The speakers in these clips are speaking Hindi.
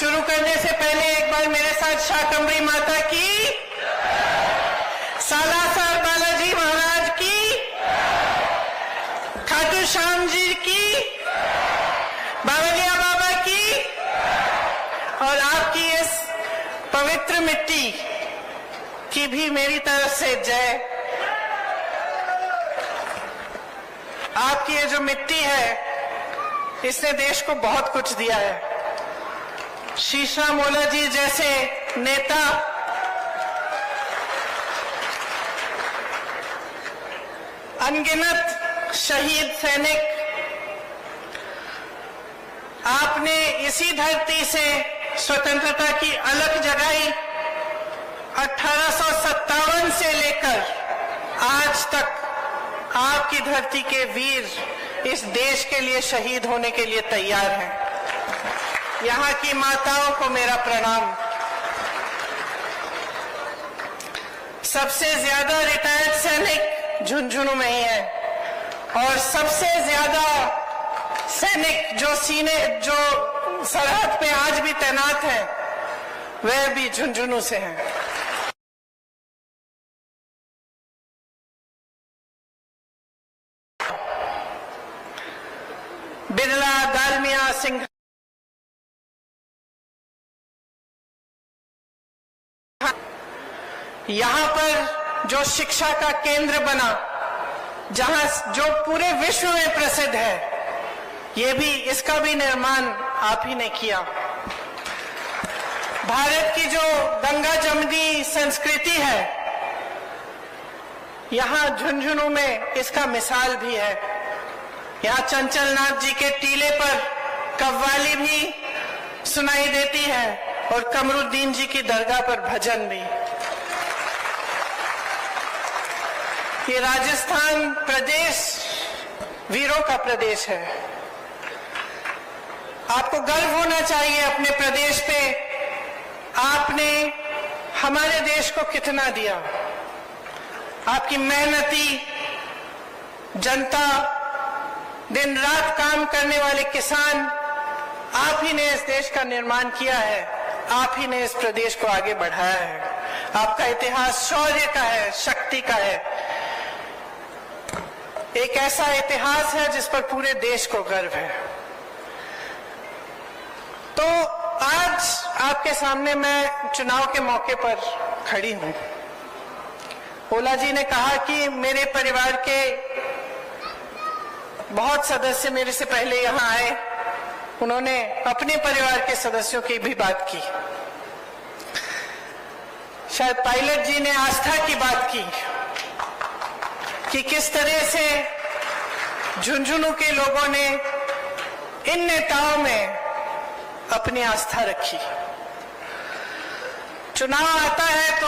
शुरू करने से पहले एक बार मेरे साथ शाकंभरी माता की, सालासर बालाजी महाराज की, खाटू श्याम जी की, बावलिया बाबा की और आपकी इस पवित्र मिट्टी की भी मेरी तरफ से जय। आपकी ये जो मिट्टी है इसने देश को बहुत कुछ दिया है। शीशराम ओला जी जैसे नेता अनगिनत शहीद सैनिक आपने इसी धरती से स्वतंत्रता की अलख जगाई। 1857 से लेकर आज तक आपकी धरती के वीर इस देश के लिए शहीद होने के लिए तैयार हैं। यहाँ की माताओं को मेरा प्रणाम। सबसे ज्यादा रिटायर्ड सैनिक झुंझुनू में ही है और सबसे ज्यादा सैनिक जो सरहद पे आज भी तैनात हैं वह भी झुंझुनू से हैं। बिरला, दालमिया, सिंह, यहाँ पर जो शिक्षा का केंद्र बना, जहां जो पूरे विश्व में प्रसिद्ध है, ये भी इसका भी निर्माण आप ही ने किया। भारत की जो गंगा जमुनी संस्कृति है, यहाँ झुंझुनू में इसका मिसाल भी है। यहाँ चंचलनाथ जी के टीले पर कव्वाली भी सुनाई देती है और कमरुद्दीन जी की दरगाह पर भजन भी। ये राजस्थान प्रदेश वीरों का प्रदेश है। आपको गर्व होना चाहिए अपने प्रदेश पे। आपने हमारे देश को कितना दिया। आपकी मेहनती जनता, दिन रात काम करने वाले किसान, आप ही ने इस देश का निर्माण किया है। आप ही ने इस प्रदेश को आगे बढ़ाया है। आपका इतिहास शौर्य का है, शक्ति का है। एक ऐसा इतिहास है जिस पर पूरे देश को गर्व है। तो आज आपके सामने मैं चुनाव के मौके पर खड़ी हूं। ओला जी ने कहा कि मेरे परिवार के बहुत सदस्य मेरे से पहले यहां आए, उन्होंने अपने परिवार के सदस्यों की भी बात की। शायद पायलट जी ने आस्था की बात की कि किस तरह से झुंझुनू के लोगों ने इन नेताओं में अपनी आस्था रखी। चुनाव आता है तो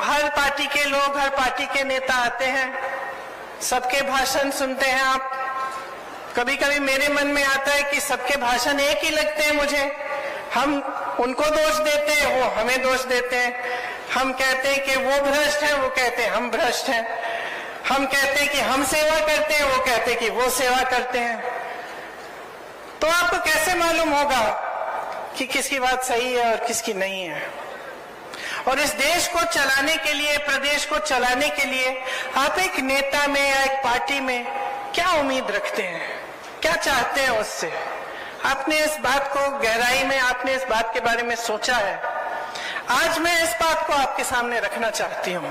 हर पार्टी के लोग, हर पार्टी के नेता आते हैं, सबके भाषण सुनते हैं आप। कभी कभी मेरे मन में आता है कि सबके भाषण एक ही लगते हैं मुझे। हम उनको दोष देते हैं, वो हमें दोष देते हैं। हम कहते हैं कि वो भ्रष्ट हैं, वो कहते हैं हम भ्रष्ट हैं। हम कहते हैं कि हम सेवा करते हैं, वो कहते हैं कि वो सेवा करते हैं। तो आपको कैसे मालूम होगा कि किसकी बात सही है और किसकी नहीं है? और इस देश को चलाने के लिए, प्रदेश को चलाने के लिए आप एक नेता में या एक पार्टी में क्या उम्मीद रखते हैं, क्या चाहते हैं उससे? आपने इस बात को गहराई में, आपने इस बात के बारे में सोचा है? आज मैं इस बात को आपके सामने रखना चाहती हूं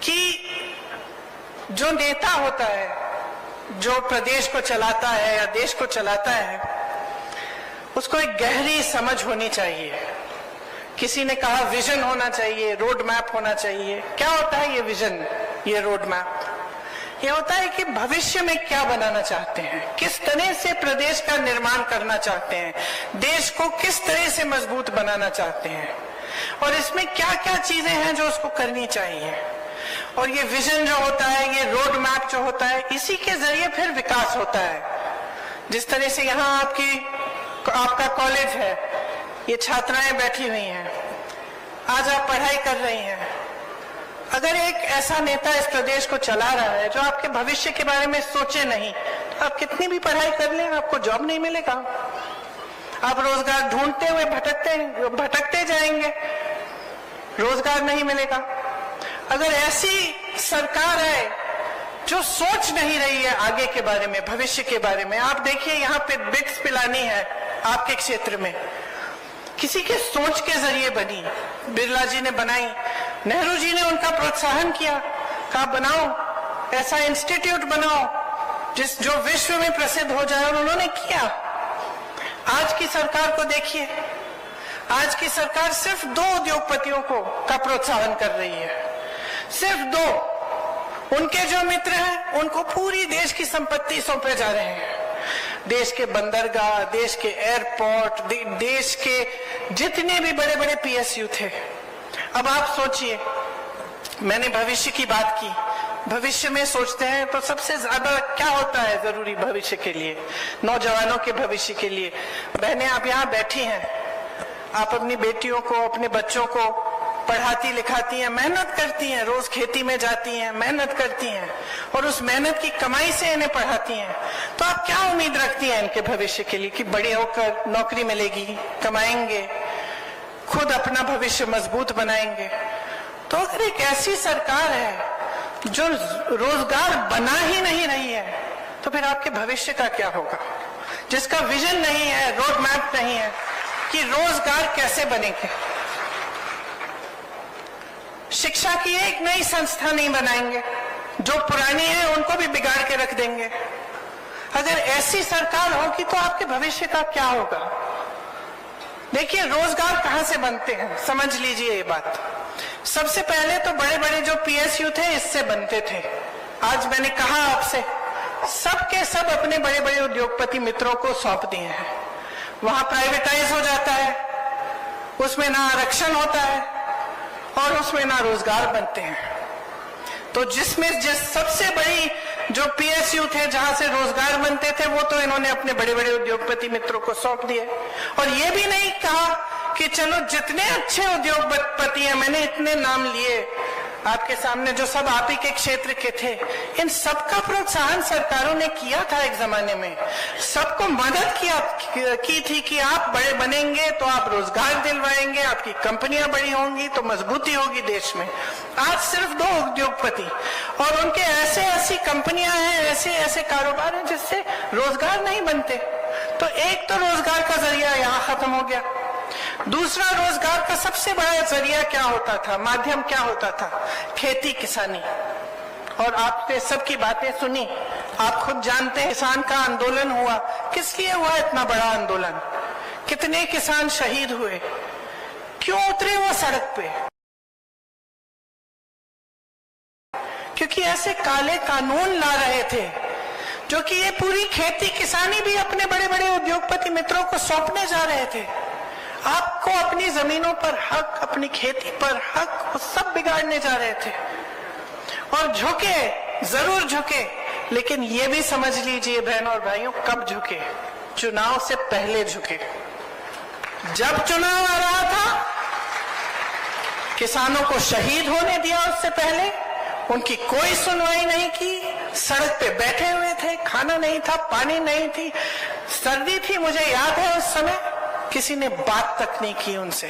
कि जो नेता होता है, जो प्रदेश को चलाता है या देश को चलाता है, उसको एक गहरी समझ होनी चाहिए। किसी ने कहा विजन होना चाहिए, रोड मैप होना चाहिए। क्या होता है ये विजन, ये रोड मैप? ये होता है कि भविष्य में क्या बनाना चाहते हैं, किस तरह से प्रदेश का निर्माण करना चाहते हैं, देश को किस तरह से मजबूत बनाना चाहते हैं, और इसमें क्या क्या चीजें हैं जो उसको करनी चाहिए। और ये विजन जो होता है, ये रोड मैप जो होता है, इसी के जरिए फिर विकास होता है। जिस तरह से यहाँ आपका कॉलेज है, ये छात्राएं बैठी हुई हैं, आज आप पढ़ाई कर रही हैं। अगर एक ऐसा नेता इस प्रदेश को चला रहा है जो आपके भविष्य के बारे में सोचे नहीं, तो आप कितनी भी पढ़ाई कर लें, आपको जॉब नहीं मिलेगा। आप रोजगार ढूंढते हुए भटकते भटकते जाएंगे, रोजगार नहीं मिलेगा। अगर ऐसी सरकार है जो सोच नहीं रही है आगे के बारे में, भविष्य के बारे में, आप देखिए यहाँ पे बिट्स पिलानी है आपके क्षेत्र में, किसी के सोच के जरिए बनी, बिरला जी ने बनाई, नेहरू जी ने उनका प्रोत्साहन किया, कहा बनाओ ऐसा इंस्टीट्यूट बनाओ जो विश्व में प्रसिद्ध हो जाए, और उन्होंने किया। आज की सरकार को देखिए, आज की सरकार सिर्फ 2 उद्योगपतियों का प्रोत्साहन कर रही है, सिर्फ 2। उनके जो मित्र हैं उनको पूरी देश की संपत्ति सौंपे जा रहे हैं, देश के बंदरगाह, देश के एयरपोर्ट, देश के जितने भी बड़े बड़े पीएसयू थे। अब आप सोचिए, मैंने भविष्य की बात की, भविष्य में सोचते हैं तो सबसे ज्यादा क्या होता है जरूरी भविष्य के लिए, नौजवानों के भविष्य के लिए। बहनें आप यहाँ बैठी हैं, आप अपनी बेटियों को, अपने बच्चों को पढ़ाती लिखाती हैं, मेहनत करती हैं, रोज खेती में जाती हैं, मेहनत करती हैं, और उस मेहनत की कमाई से इन्हें पढ़ाती हैं। तो आप क्या उम्मीद रखती हैं इनके भविष्य के लिए कि बड़े होकर नौकरी मिलेगी, कमाएंगे, खुद अपना भविष्य मजबूत बनाएंगे? तो अगर एक ऐसी सरकार है जो रोजगार बना ही नहीं रही है, तो फिर आपके भविष्य का क्या होगा? जिसका विजन नहीं है, रोड मैप नहीं है कि रोजगार कैसे बनेंगे। शिक्षा की एक नई संस्था नहीं बनाएंगे, जो पुरानी है उनको भी बिगाड़ के रख देंगे। अगर ऐसी सरकार होगी तो आपके भविष्य का क्या होगा? देखिए, रोजगार कहां से बनते हैं, समझ लीजिए ये बात। सबसे पहले तो बड़े बड़े जो पीएसयू थे इससे बनते थे। आज मैंने कहा आपसे, सब के सब अपने बड़े बड़े उद्योगपति मित्रों को सौंप दिए हैं। वहां प्राइवेटाइज हो जाता है, उसमें ना आरक्षण होता है और उसमें ना रोजगार बनते हैं। तो जिसमें सबसे बड़ी जो पीएसयू थे जहां से रोजगार बनते थे, वो तो इन्होंने अपने बड़े बड़े उद्योगपति मित्रों को सौंप दिए। और ये भी नहीं कहा कि चलो जितने अच्छे उद्योगपति हैं, मैंने इतने नाम लिए आपके सामने जो सब आप ही के क्षेत्र के थे, इन सबका प्रोत्साहन सरकारों ने किया था एक जमाने में, सबको मदद की थी कि आप बड़े बनेंगे तो आप रोजगार दिलवाएंगे, आपकी कंपनियां बड़ी होंगी तो मजबूती होगी देश में। आज सिर्फ 2 उद्योगपति और उनके ऐसी कंपनियां हैं, ऐसे कारोबार हैं जिससे रोजगार नहीं बनते। तो एक तो रोजगार का जरिया यहाँ खत्म हो गया। दूसरा, रोजगार का सबसे बड़ा जरिया क्या होता था, माध्यम क्या होता था? खेती किसानी। और आपने सबकी बातें सुनी, आप खुद जानते हैं किसान का आंदोलन हुआ, किस लिए हुआ इतना बड़ा आंदोलन? कितने किसान शहीद हुए? क्यों उतरे वो सड़क पे? क्योंकि ऐसे काले कानून ला रहे थे जो कि ये पूरी खेती किसानी भी अपने बड़े बड़े उद्योगपति मित्रों को सौंपने जा रहे थे। आपको अपनी जमीनों पर हक, अपनी खेती पर हक, वो सब बिगाड़ने जा रहे थे। और झुके, जरूर झुके, लेकिन ये भी समझ लीजिए बहनों और भाइयों, कब झुके? चुनाव से पहले झुके। जब चुनाव आ रहा था, किसानों को शहीद होने दिया, उससे पहले उनकी कोई सुनवाई नहीं की, सड़क पे बैठे हुए थे, खाना नहीं था, पानी नहीं थी, सर्दी थी, मुझे याद है उस समय किसी ने बात तक नहीं की उनसे।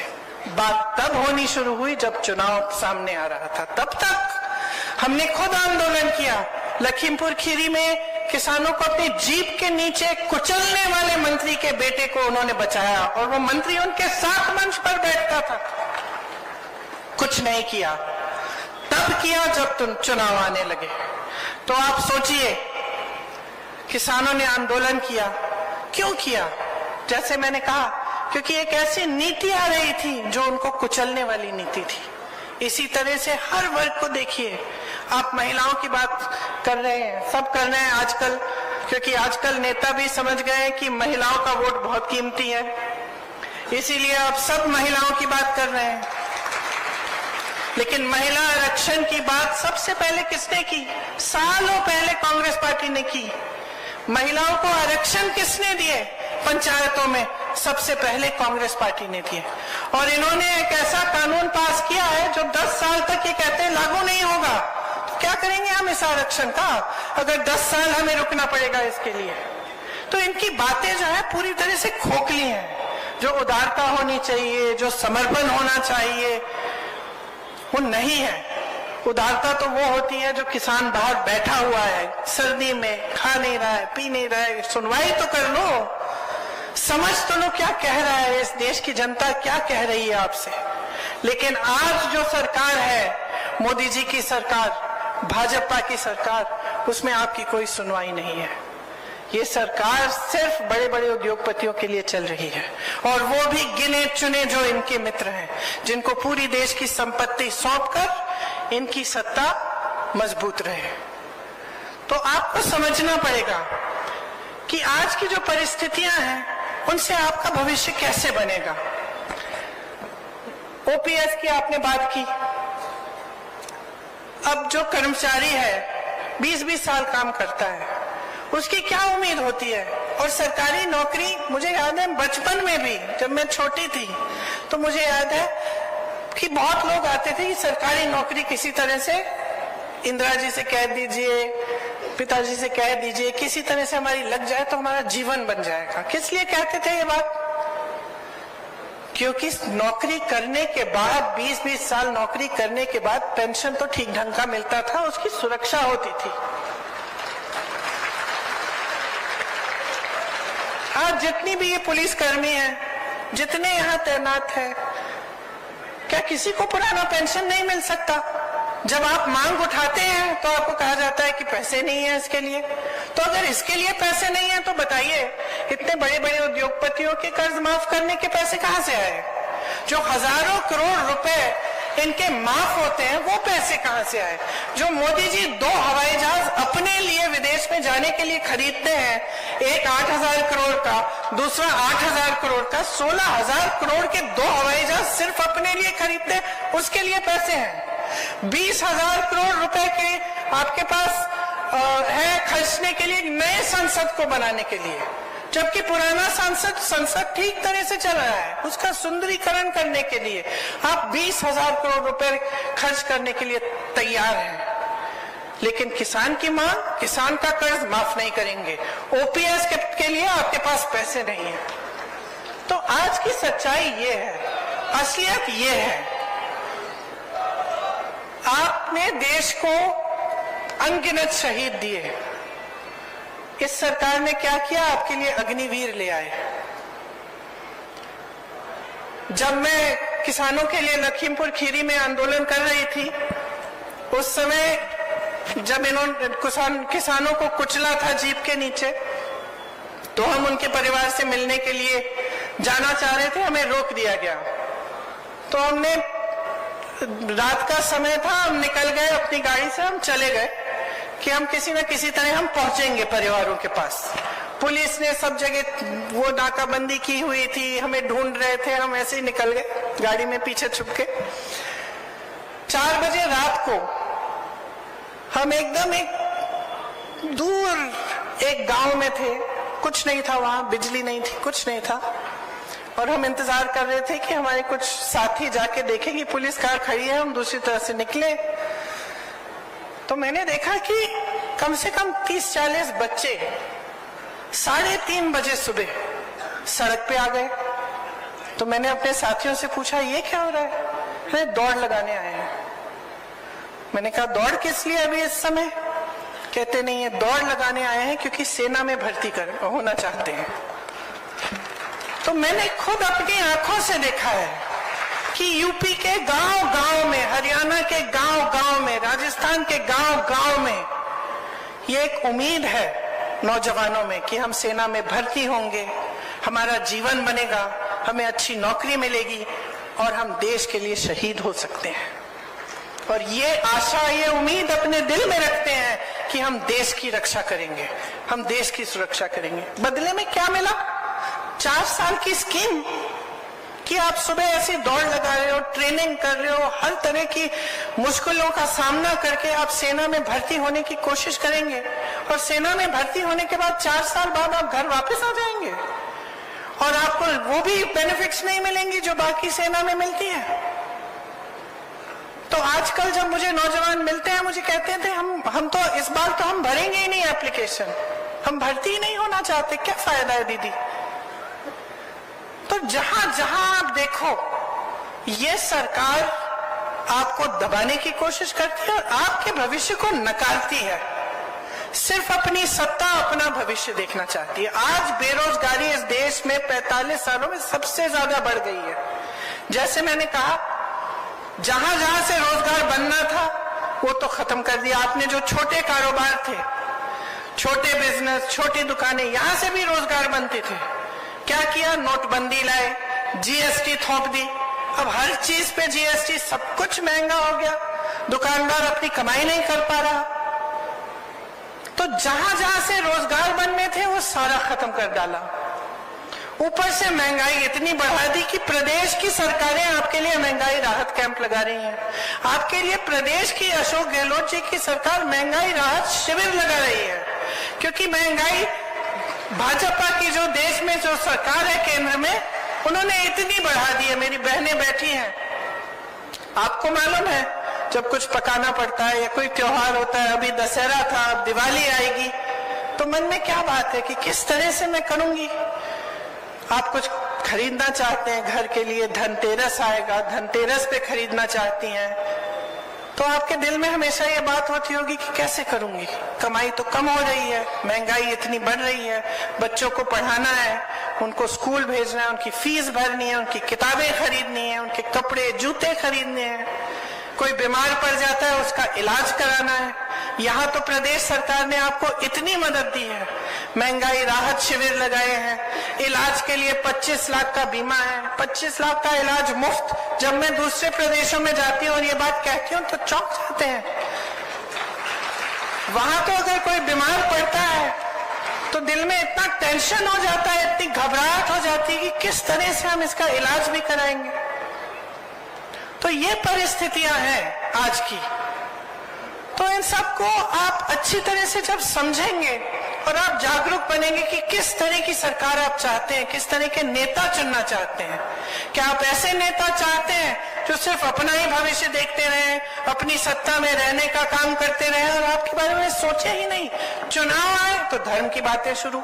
बात तब होनी शुरू हुई जब चुनाव सामने आ रहा था। तब तक हमने खुद आंदोलन किया। लखीमपुर खीरी में किसानों को अपनी जीप के नीचे कुचलने वाले मंत्री के बेटे को उन्होंने बचाया, और वो मंत्री उनके साथ मंच पर बैठता था। कुछ नहीं किया, तब किया जब तुम चुनाव आने लगे। तो आप सोचिए, किसानों ने आंदोलन किया, क्यों किया? जैसे मैंने कहा, क्योंकि एक ऐसी नीति आ रही थी जो उनको कुचलने वाली नीति थी। इसी तरह से हर वर्ग को देखिए, आप महिलाओं की बात कर रहे हैं, सब कर रहे हैं आजकल, क्योंकि आजकल नेता भी समझ गए कि महिलाओं का वोट बहुत कीमती है, इसीलिए आप सब महिलाओं की बात कर रहे हैं। लेकिन महिला आरक्षण की बात सबसे पहले किसने की? सालों पहले कांग्रेस पार्टी ने की। महिलाओं को आरक्षण किसने दिए? पंचायतों में सबसे पहले कांग्रेस पार्टी ने दिए। और इन्होंने एक ऐसा कानून पास किया है जो 10 साल तक ये कहते हैं लागू नहीं होगा। तो क्या करेंगे हम इस आरक्षण का, अगर 10 साल हमें रुकना पड़ेगा इसके लिए? तो इनकी बातें जो है पूरी तरह से खोखली हैं। जो उदारता होनी चाहिए, जो समर्पण होना चाहिए, वो नहीं है। उदारता तो वो होती है जो किसान बाहर बैठा हुआ है सर्दी में, खा नहीं रहा है, पी नहीं रहा है, सुनवाई तो कर लो, समझ तो लो क्या कह रहा है इस देश की जनता, क्या कह रही है आपसे। लेकिन आज जो सरकार है, मोदी जी की सरकार, भाजपा की सरकार, उसमें आपकी कोई सुनवाई नहीं है। ये सरकार सिर्फ बड़े बड़े उद्योगपतियों के लिए चल रही है, और वो भी गिने चुने जो इनके मित्र हैं, जिनको पूरी देश की संपत्ति सौंपकर इनकी सत्ता मजबूत रहे। तो आपको समझना पड़ेगा कि आज की जो परिस्थितियां हैं उनसे आपका भविष्य कैसे बनेगा। ओपीएस की आपने बात की। अब जो कर्मचारी है 20-20 साल काम करता है, उसकी क्या उम्मीद होती है। और सरकारी नौकरी, मुझे याद है बचपन में भी जब मैं छोटी थी तो मुझे याद है कि बहुत लोग आते थे कि सरकारी नौकरी किसी तरह से इंदिरा जी से कह दीजिए, पिताजी से कह दीजिए, किसी तरह से हमारी लग जाए तो हमारा जीवन बन जाएगा। किस लिए कहते थे ये बात? क्योंकि नौकरी करने के बाद 20-20 साल नौकरी करने के बाद पेंशन तो ठीक ढंग का मिलता था, उसकी सुरक्षा होती थी। आज जितनी भी ये पुलिसकर्मी है, जितने यहाँ तैनात है, क्या किसी को पुराना पेंशन नहीं मिल सकता? जब आप मांग उठाते हैं तो आपको कहा जाता है कि पैसे नहीं है इसके लिए। तो अगर इसके लिए पैसे नहीं है तो बताइए, इतने बड़े बड़े उद्योगपतियों के कर्ज माफ करने के पैसे कहां से आए? जो हजारों करोड़ रुपए इनके माफ होते हैं, वो पैसे कहां से आए? जो मोदी जी 2 हवाई जहाज अपने लिए विदेश में जाने के लिए खरीदते हैं, एक 8,000 करोड़ का, दूसरा 8,000 करोड़ का, 16,000 करोड़ के 2 हवाई जहाज सिर्फ अपने लिए खरीदते हैं, उसके लिए पैसे हैं। 20,000 करोड़ रुपए के आपके पास है खर्चने के लिए नए संसद को बनाने के लिए, जबकि पुराना संसद ठीक तरह से चल रहा है। उसका सुंदरीकरण करने के लिए आप 20,000 करोड़ रुपए खर्च करने के लिए तैयार हैं, लेकिन किसान की मांग, किसान का कर्ज माफ नहीं करेंगे। ओपीएस के लिए आपके पास पैसे नहीं है। तो आज की सच्चाई ये है, असलियत ये है, आपने देश को अनगिनत शहीद दिए। इस सरकार ने क्या किया? आपके लिए अग्निवीर ले आए। जब मैं किसानों के लिए लखीमपुर खीरी में आंदोलन कर रही थी, उस समय जब इन्होंने किसानों को कुचला था जीप के नीचे, तो हम उनके परिवार से मिलने के लिए जाना चाह रहे थे, हमें रोक दिया गया। तो हमने, रात का समय था, हम निकल गए अपनी गाड़ी से, हम चले गए कि हम किसी न किसी तरह हम पहुंचेंगे परिवारों के पास। पुलिस ने सब जगह वो नाकाबंदी की हुई थी, हमें ढूंढ रहे थे, हम ऐसे ही निकल गए गाड़ी में पीछे छुप के। 4 बजे रात को हम एकदम एक दूर एक गांव में थे, कुछ नहीं था वहां, बिजली नहीं थी, कुछ नहीं था, और हम इंतजार कर रहे थे कि हमारे कुछ साथी जाके देखें कि पुलिस कार खड़ी है, हम दूसरी तरफ से निकले। तो मैंने देखा कि कम से कम 30-40 बच्चे 3:30 बजे सुबह सड़क पे आ गए। तो मैंने अपने साथियों से पूछा, ये क्या हो रहा है? अरे दौड़ लगाने आए हैं। मैंने कहा, दौड़ किस लिए अभी इस समय? कहते नहीं, है दौड़ लगाने आए हैं क्योंकि सेना में भर्ती होना चाहते हैं। तो मैंने खुद अपनी आंखों से देखा है कि यूपी के गांव-गांव में, हरियाणा के गांव-गांव में, राजस्थान के गांव-गांव में ये एक उम्मीद है नौजवानों में कि हम सेना में भर्ती होंगे, हमारा जीवन बनेगा, हमें अच्छी नौकरी मिलेगी और हम देश के लिए शहीद हो सकते हैं। और ये आशा, ये उम्मीद अपने दिल में रखते हैं कि हम देश की रक्षा करेंगे, हम देश की सुरक्षा करेंगे। बदले में क्या मिला? 4 साल की स्कीम कि आप सुबह ऐसी दौड़ लगा रहे हो, ट्रेनिंग कर रहे हो, हर तरह की मुश्किलों का सामना करके आप सेना में भर्ती होने की कोशिश करेंगे, और सेना में भर्ती होने के बाद 4 साल बाद आप घर वापस आ जाएंगे और आपको वो भी बेनिफिट्स नहीं मिलेंगी जो बाकी सेना में मिलती है। तो आजकल जब मुझे नौजवान मिलते हैं, मुझे कहते थे हम तो इस बार तो हम भरेंगे ही नहीं एप्लीकेशन, हम भर्ती ही नहीं होना चाहते, क्या फायदा है दीदी? तो तो जहां जहां आप देखो ये सरकार आपको दबाने की कोशिश करती है और आपके भविष्य को नकारती है, सिर्फ अपनी सत्ता, अपना भविष्य देखना चाहती है। आज बेरोजगारी इस देश में 45 सालों में सबसे ज्यादा बढ़ गई है। जैसे मैंने कहा, जहां जहां से रोजगार बनना था वो तो खत्म कर दिया आपने। जो छोटे कारोबार थे, छोटे बिजनेस, छोटी दुकानें, यहां से भी रोजगार बनते थे, क्या किया? नोटबंदी लाए, जीएसटी थोप दी। अब हर चीज पे जीएसटी, सब कुछ महंगा हो गया, दुकानदार अपनी कमाई नहीं कर पा रहा। तो जहां जहां से रोजगार बनने थे वो सारा खत्म कर डाला। ऊपर से महंगाई इतनी बढ़ा दी कि प्रदेश की सरकारें आपके लिए महंगाई राहत कैंप लगा रही हैं। आपके लिए प्रदेश की अशोक गहलोत जी की सरकार महंगाई राहत शिविर लगा रही है, क्योंकि महंगाई भाजपा की जो देश में जो सरकार है केंद्र में, उन्होंने इतनी बढ़ा दी है। मेरी बहनें बैठी हैं, आपको मालूम है जब कुछ पकाना पड़ता है या कोई त्योहार होता है, अभी दशहरा था, अब दिवाली आएगी, तो मन में क्या बात है कि किस तरह से मैं करूंगी। आप कुछ खरीदना चाहते हैं घर के लिए, धनतेरस आएगा, धनतेरस पे खरीदना चाहती हैं, तो आपके दिल में हमेशा ये बात होती होगी कि कैसे करूंगी, कमाई तो कम हो रही है, महंगाई इतनी बढ़ रही है, बच्चों को पढ़ाना है, उनको स्कूल भेजना है, उनकी फीस भरनी है, उनकी किताबें खरीदनी है, उनके कपड़े जूते खरीदने हैं, कोई बीमार पड़ जाता है उसका इलाज कराना है। यहाँ तो प्रदेश सरकार ने आपको इतनी मदद दी है, महंगाई राहत शिविर लगाए हैं, इलाज के लिए 25 लाख का बीमा है, 25 लाख का इलाज मुफ्त। जब मैं दूसरे प्रदेशों में जाती हूँ और ये बात कहती हूँ तो चौंक जाते हैं। वहां तो अगर कोई बीमार पड़ता है तो दिल में इतना टेंशन हो जाता है, इतनी घबराहट हो जाती है कि किस तरह से हम इसका इलाज भी कराएंगे। तो ये परिस्थितियां हैं आज की। तो इन सबको आप अच्छी तरह से जब समझेंगे और आप जागरूक बनेंगे कि किस तरह की सरकार आप चाहते हैं, किस तरह के नेता चुनना चाहते हैं। क्या आप ऐसे नेता चाहते हैं जो सिर्फ अपना ही भविष्य देखते रहे, अपनी सत्ता में रहने का काम करते रहे और आपके बारे में सोचे ही नहीं? चुनाव आए तो धर्म की बातें शुरू।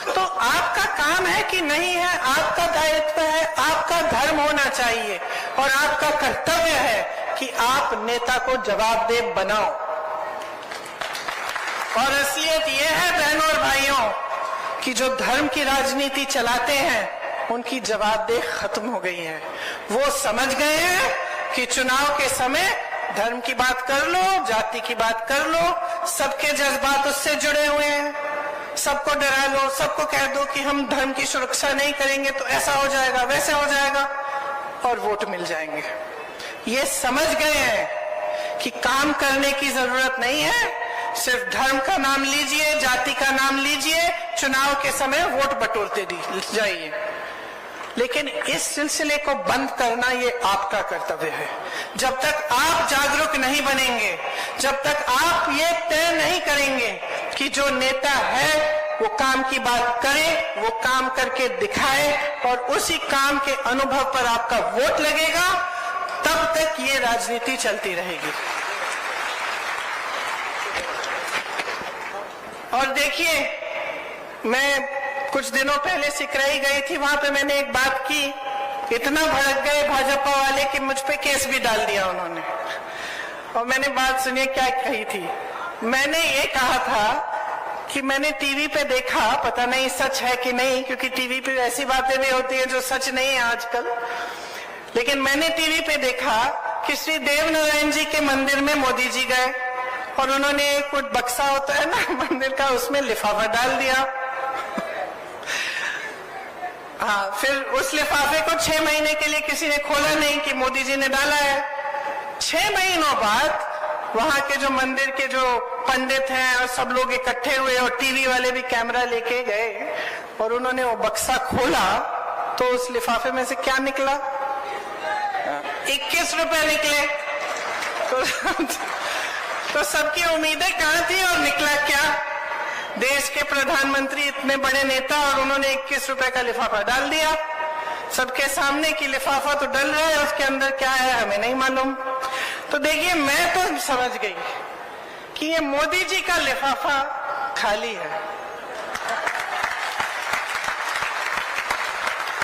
तो आपका काम है कि नहीं है, आपका दायित्व है, आपका धर्म होना चाहिए और आपका कर्तव्य है कि आप नेता को जवाबदेह बनाओ। और असलियत यह है बहनों और भाइयों कि जो धर्म की राजनीति चलाते हैं उनकी जवाबदेही खत्म हो गई है। वो समझ गए हैं कि चुनाव के समय धर्म की बात कर लो, जाति की बात कर लो, सबके जज्बात उससे जुड़े हुए हैं, सबको डरा लो, सबको कह दो कि हम धर्म की सुरक्षा नहीं करेंगे तो ऐसा हो जाएगा, वैसा हो जाएगा और वोट मिल जाएंगे। ये समझ गए हैं कि काम करने की जरूरत नहीं है, सिर्फ धर्म का नाम लीजिए, जाति का नाम लीजिए, चुनाव के समय वोट बटोरते जाइए। लेकिन इस सिलसिले को बंद करना ये आपका कर्तव्य है। जब तक आप जागरूक नहीं बनेंगे, जब तक आप ये तय नहीं करेंगे कि जो नेता है वो काम की बात करे, वो काम करके दिखाए और उसी काम के अनुभव पर आपका वोट लगेगा, तब तक ये राजनीति चलती रहेगी। और देखिए, मैं कुछ दिनों पहले सिकराई गई थी, वहां पे मैंने एक बात की, इतना भड़क गए भाजपा वाले कि मुझ पे केस भी डाल दिया उन्होंने। और मैंने बात सुनिए क्या कही थी। मैंने ये कहा था कि मैंने टीवी पे देखा, पता नहीं सच है कि नहीं, क्योंकि टीवी पे ऐसी बातें भी होती है जो सच नहीं है आजकल, लेकिन मैंने टीवी पे देखा कि श्री देव नारायण जी के मंदिर में मोदी जी गए और उन्होंने एक बक्सा होता है ना मंदिर का, उसमें लिफाफा डाल दिया। हाँ, फिर उस लिफाफे को 6 महीने के लिए किसी ने खोला नहीं कि मोदी जी ने डाला है। 6 महीनों बाद वहां के जो मंदिर के जो पंडित हैं और सब लोग इकट्ठे हुए और टीवी वाले भी कैमरा लेके गए और उन्होंने वो बक्सा खोला तो उस लिफाफे में से क्या निकला? 21 रुपए निकले। तो सबकी उम्मीदें कहां थी और निकला क्या? देश के प्रधानमंत्री इतने बड़े नेता और उन्होंने 21 रुपए का लिफाफा डाल दिया सबके सामने कि लिफाफा तो डल रहा है, उसके अंदर क्या है हमें नहीं मालूम। तो देखिए, मैं तो समझ गई कि ये मोदी जी का लिफाफा खाली है।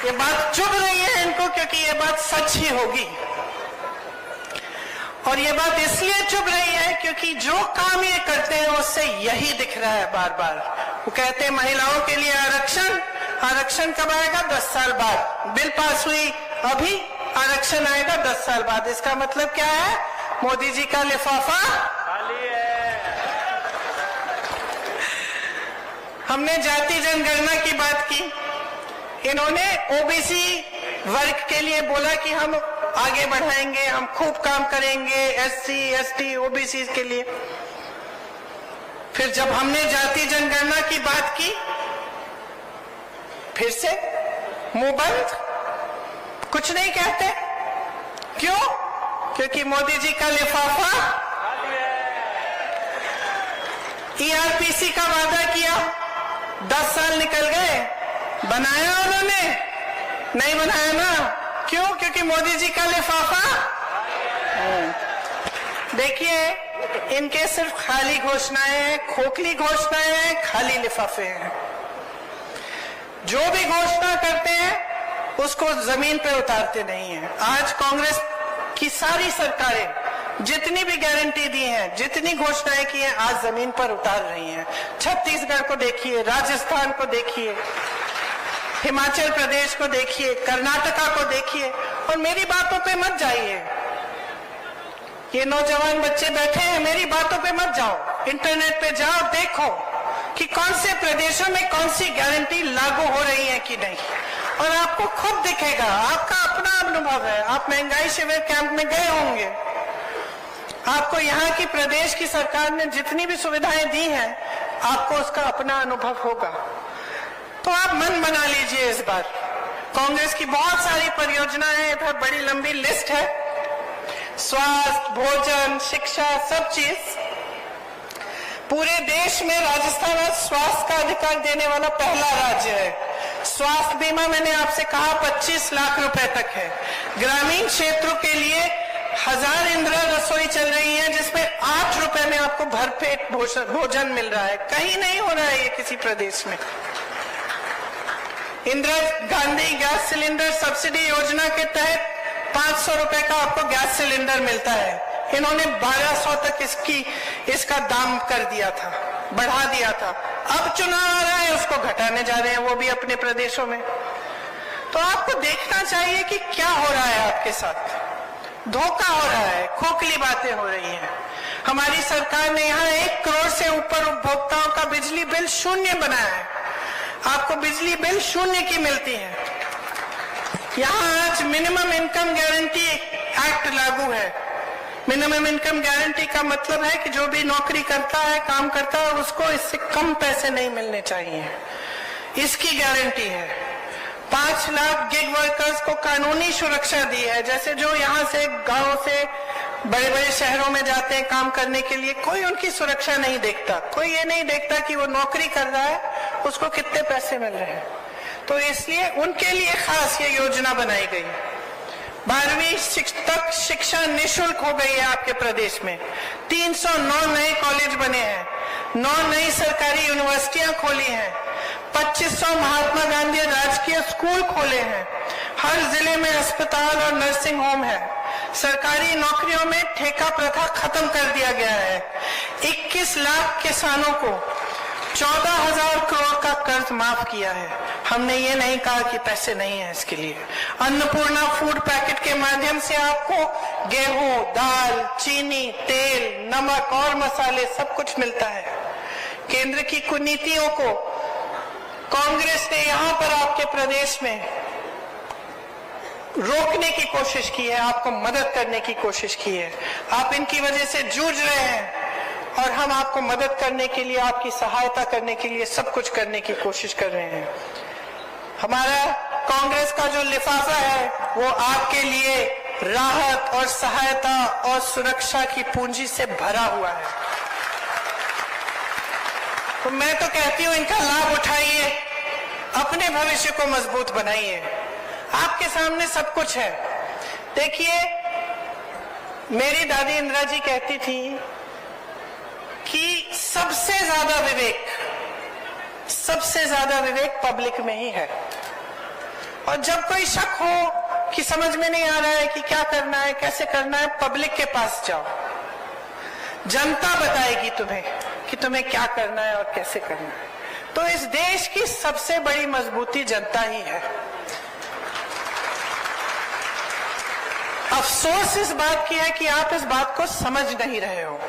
ये बात चुभ रही है इनको, क्योंकि ये बात सच ही होगी। और ये बात इसलिए चुभ रही है क्योंकि जो काम ये करते हैं उससे यही दिख रहा है बार बार। वो कहते हैं महिलाओं के लिए आरक्षण, आरक्षण कब आएगा? 10 साल बाद। बिल पास हुई अभी, आरक्षण आएगा 10 साल बाद। इसका मतलब क्या है? मोदी जी का लिफाफा खाली है। हमने जाति जनगणना की बात की, इन्होंने ओबीसी वर्ग के लिए बोला कि हम आगे बढ़ाएंगे, हम खूब काम करेंगे एससी, एसटी, ओबीसी के लिए। फिर जब हमने जाति जनगणना की बात की, फिर से मुंह बंद, कुछ नहीं कहते। क्यों? क्योंकि मोदी जी का लिफाफा। ईआरपीसी का वादा किया, 10 साल निकल गए, बनाया उन्होंने? नहीं बनाया ना। क्यों? क्योंकि मोदी जी का लिफाफा। देखिए, इनके सिर्फ खाली घोषणाएं हैं, खोखली घोषणाएं हैं, खाली लिफाफे हैं। जो भी घोषणा करते हैं उसको जमीन पे उतारते नहीं हैं। आज कांग्रेस की सारी सरकारें जितनी भी गारंटी दी हैं, जितनी घोषणाएं की हैं, आज जमीन पर उतार रही हैं। छत्तीसगढ़ को देखिए, राजस्थान को देखिए, हिमाचल प्रदेश को देखिए, कर्नाटका को देखिए। और मेरी बातों पे मत जाइए, ये नौजवान बच्चे बैठे हैं, मेरी बातों पे मत जाओ, इंटरनेट पे जाओ, देखो कि कौन से प्रदेशों में कौन सी गारंटी लागू हो रही है कि नहीं, और आपको खुद दिखेगा। आपका अपना अनुभव है, आप महंगाई शिविर कैंप में गए होंगे, आपको यहाँ की प्रदेश की सरकार ने जितनी भी सुविधाएं दी हैं, आपको उसका अपना अनुभव होगा। तो आप मन बना लीजिए इस बार। कांग्रेस की बहुत सारी परियोजनाएं हैं, इधर बड़ी लंबी लिस्ट है, स्वास्थ्य, भोजन, शिक्षा, सब चीज। पूरे देश में राजस्थान आज स्वास्थ्य का अधिकार देने वाला पहला राज्य है। स्वास्थ्य बीमा मैंने आपसे कहा 25 लाख रुपए तक है। ग्रामीण क्षेत्रों के लिए 1000 इंदिरा रसोई चल रही है, जिसमें 8 रुपए में आपको भरपेट भोजन मिल रहा है। कहीं नहीं हो रहा है ये किसी प्रदेश में। Indira Gandhi gas cylinder subsidy योजना के तहत 500 रुपए का आपको गैस सिलेंडर मिलता है। इन्होंने 1200 तक इसका दाम कर दिया था, बढ़ा दिया था। अब चुनाव आ रहा है, उसको घटाने जा रहे हैं, वो भी अपने प्रदेशों में। तो आपको देखना चाहिए कि क्या हो रहा है आपके साथ। धोखा हो रहा है, खोखली बातें हो रही हैं। हमारी सरकार ने यहाँ 1 करोड़ से ऊपर उपभोक्ताओं का बिजली बिल शून्य बनाया है। आपको बिजली बिल शून्य की मिलती है। यहाँ आज मिनिमम इनकम गारंटी एक्ट लागू है। मिनिमम इनकम गारंटी का मतलब है कि जो भी नौकरी करता है, काम करता है, उसको इससे कम पैसे नहीं मिलने चाहिए, इसकी गारंटी है। 5 लाख गिग वर्कर्स को कानूनी सुरक्षा दी है। जैसे जो यहाँ से गांव से बड़े बड़े शहरों में जाते हैं काम करने के लिए, कोई उनकी सुरक्षा नहीं देखता। कोई ये नहीं देखता कि वो नौकरी कर रहा है, उसको कितने पैसे मिल रहे हैं। तो इसलिए उनके लिए खास ये योजना बनाई गई। 12वीं तक शिक्षा निःशुल्क हो गई है आपके प्रदेश में। 309 नए कॉलेज बने हैं, 9 नई सरकारी यूनिवर्सिटियां खोली हैं, 2500 महात्मा गांधी राजकीय स्कूल खोले हैं। हर जिले में अस्पताल और नर्सिंग होम है। सरकारी नौकरियों में ठेका प्रथा खत्म कर दिया गया है। 21 लाख किसानों को 14,000 करोड़ का कर्ज माफ किया है। हमने ये नहीं कहा कि पैसे नहीं है इसके लिए। अन्नपूर्णा फूड पैकेट के माध्यम से आपको गेहूं, दाल, चीनी, तेल, नमक और मसाले सब कुछ मिलता है। केंद्र की कुनीतियों को कांग्रेस ने यहाँ पर आपके प्रदेश में रोकने की कोशिश की है, आपको मदद करने की कोशिश की है। आप इनकी वजह से जूझ रहे हैं और हम आपको मदद करने के लिए, आपकी सहायता करने के लिए सब कुछ करने की कोशिश कर रहे हैं। हमारा कांग्रेस का जो लिफाफा है वो आपके लिए राहत और सहायता और सुरक्षा की पूंजी से भरा हुआ है। तो मैं तो कहती हूं इनका लाभ उठाइए, अपने भविष्य को मजबूत बनाइए। आपके सामने सब कुछ है। देखिए, मेरी दादी इंदिरा जी कहती थी कि सबसे ज्यादा विवेक पब्लिक में ही है। और जब कोई शक हो कि समझ में नहीं आ रहा है कि क्या करना है, कैसे करना है, पब्लिक के पास जाओ। जनता बताएगी तुम्हें कि तुम्हें क्या करना है और कैसे करना है। तो इस देश की सबसे बड़ी मजबूती जनता ही है। अफसोस इस बात की है कि आप इस बात को समझ नहीं रहे हो।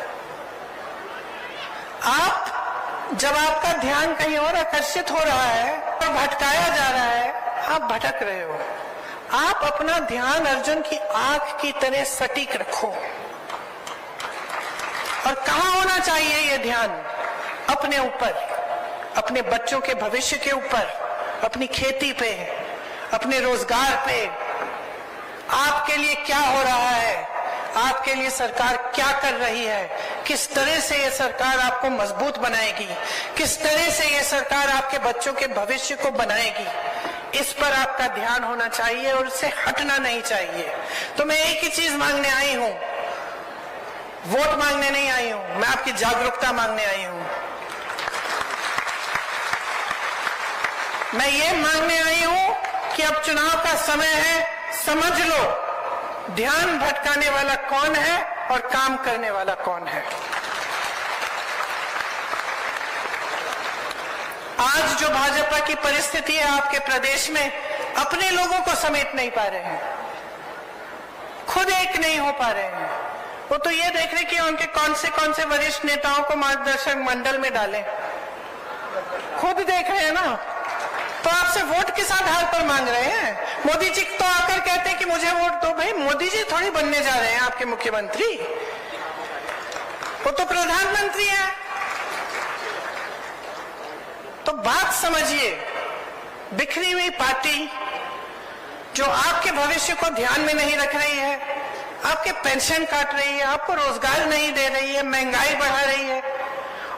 जब आपका ध्यान कहीं और आकर्षित हो रहा है और भटकाया जा रहा है, आप भटक रहे हो। आप अपना ध्यान अर्जुन की आंख की तरह सटीक रखो। और कहां होना चाहिए ये ध्यान? अपने ऊपर, अपने बच्चों के भविष्य के ऊपर, अपनी खेती पे, अपने रोजगार पे। आपके लिए क्या हो रहा है, आपके लिए सरकार क्या कर रही है, किस तरह से ये सरकार आपको मजबूत बनाएगी, किस तरह से ये सरकार आपके बच्चों के भविष्य को बनाएगी, इस पर आपका ध्यान होना चाहिए और उससे हटना नहीं चाहिए। तो मैं एक ही चीज मांगने आई हूं, वोट मांगने नहीं आई हूं, मैं आपकी जागरूकता मांगने आई हूं। मैं ये मांगने आई हूं कि अब चुनाव का समय है, समझ लो ध्यान भटकाने वाला कौन है और काम करने वाला कौन है। आज जो भाजपा की परिस्थिति है आपके प्रदेश में, अपने लोगों को समेट नहीं पा रहे हैं, खुद एक नहीं हो पा रहे हैं। वो तो ये देख रहे कि उनके कौन से वरिष्ठ नेताओं को मार्गदर्शक मंडल में डालें, खुद देख रहे हैं ना। तो आपसे वोट किस आधार पर मांग रहे हैं? मोदी जी तो आकर कहते हैं कि मुझे वोट दो। भाई मोदी जी थोड़ी बनने जा रहे हैं आपके मुख्यमंत्री, वो तो प्रधानमंत्री है। तो बात समझिए, बिखरी हुई पार्टी जो आपके भविष्य को ध्यान में नहीं रख रही है, आपके पेंशन काट रही है, आपको रोजगार नहीं दे रही है, महंगाई बढ़ा रही है,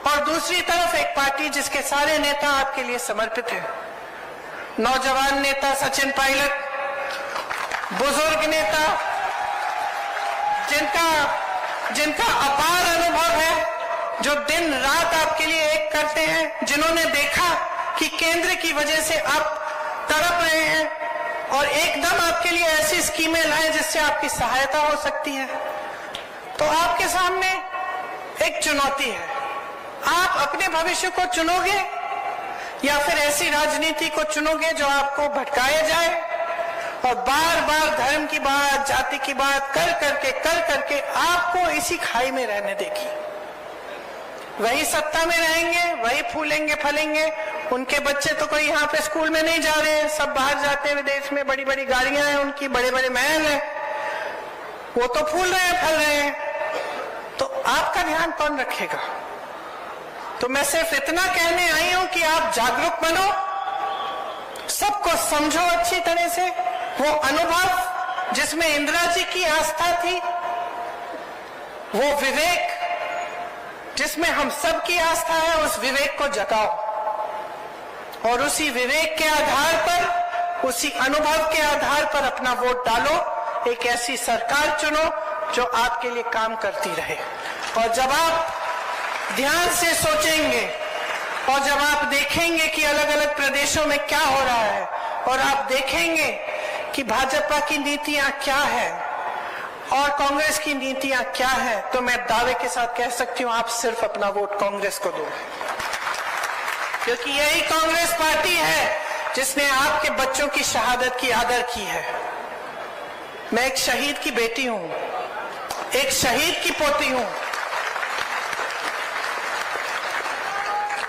और दूसरी तरफ एक पार्टी जिसके सारे नेता आपके लिए समर्पित है। नौजवान नेता सचिन पायलट, बुजुर्ग नेता जिनका अपार अनुभव है, जो दिन रात आपके लिए एक करते हैं, जिन्होंने देखा कि केंद्र की वजह से आप तड़प रहे हैं और एकदम आपके लिए ऐसी स्कीमें लाए जिससे आपकी सहायता हो सकती है। तो आपके सामने एक चुनौती है, आप अपने भविष्य को चुनोगे या फिर ऐसी राजनीति को चुनोगे जो आपको भटकाया जाए और बार बार धर्म की बात, जाति की बात कर करके आपको इसी खाई में रहने देगी। वही सत्ता में रहेंगे, वही फूलेंगे फलेंगे। उनके बच्चे तो कोई यहाँ पे स्कूल में नहीं जा रहे हैं, सब बाहर जाते हैं विदेश में, बड़ी बड़ी गाड़ियां हैं उनकी, बड़े बड़े महल हैं, वो तो फूल रहे हैं, फल रहे हैं। तो आपका ध्यान कौन रखेगा? तो मैं सिर्फ इतना कहने आई हूं कि आप जागरूक बनो, सबको समझो अच्छी तरह से। वो अनुभव जिसमें इंदिरा जी की आस्था थी, वो विवेक जिसमें हम सब की आस्था है, उस विवेक को जगाओ और उसी विवेक के आधार पर, उसी अनुभव के आधार पर अपना वोट डालो। एक ऐसी सरकार चुनो जो आपके लिए काम करती रहे। और जब आप ध्यान से सोचेंगे और जब आप देखेंगे कि अलग अलग प्रदेशों में क्या हो रहा है और आप देखेंगे कि भाजपा की नीतियां क्या है और कांग्रेस की नीतियां क्या है, तो मैं दावे के साथ कह सकती हूं आप सिर्फ अपना वोट कांग्रेस को दो, क्योंकि यही कांग्रेस पार्टी है जिसने आपके बच्चों की शहादत की आदर की है। मैं एक शहीद की बेटी हूं, एक शहीद की पोती हूं।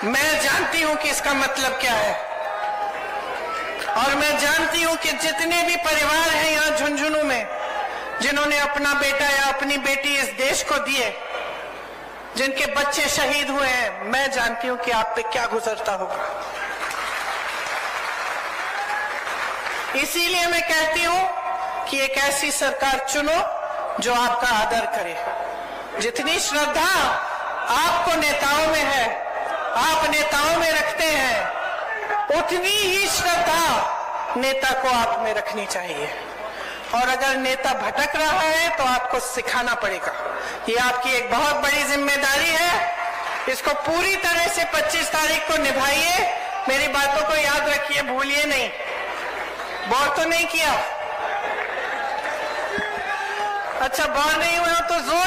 मैं जानती हूं कि इसका मतलब क्या है और मैं जानती हूं कि जितने भी परिवार हैं यहां झुंझुनू में, जिन्होंने अपना बेटा या अपनी बेटी इस देश को दिए, जिनके बच्चे शहीद हुए हैं, मैं जानती हूं कि आप पे क्या गुजरता होगा। इसीलिए मैं कहती हूं कि एक ऐसी सरकार चुनो जो आपका आदर करे। जितनी श्रद्धा आपको नेताओं में है, आप नेताओं में रखते हैं, उतनी ही श्रद्धा नेता को आप में रखनी चाहिए। और अगर नेता भटक रहा है तो आपको सिखाना पड़ेगा। ये आपकी एक बहुत बड़ी जिम्मेदारी है, इसको पूरी तरह से 25 तारीख को निभाइए। मेरी बातों को याद रखिए, भूलिए नहीं। बोर तो नहीं किया? अच्छा, बोर नहीं हुए हो तो जोर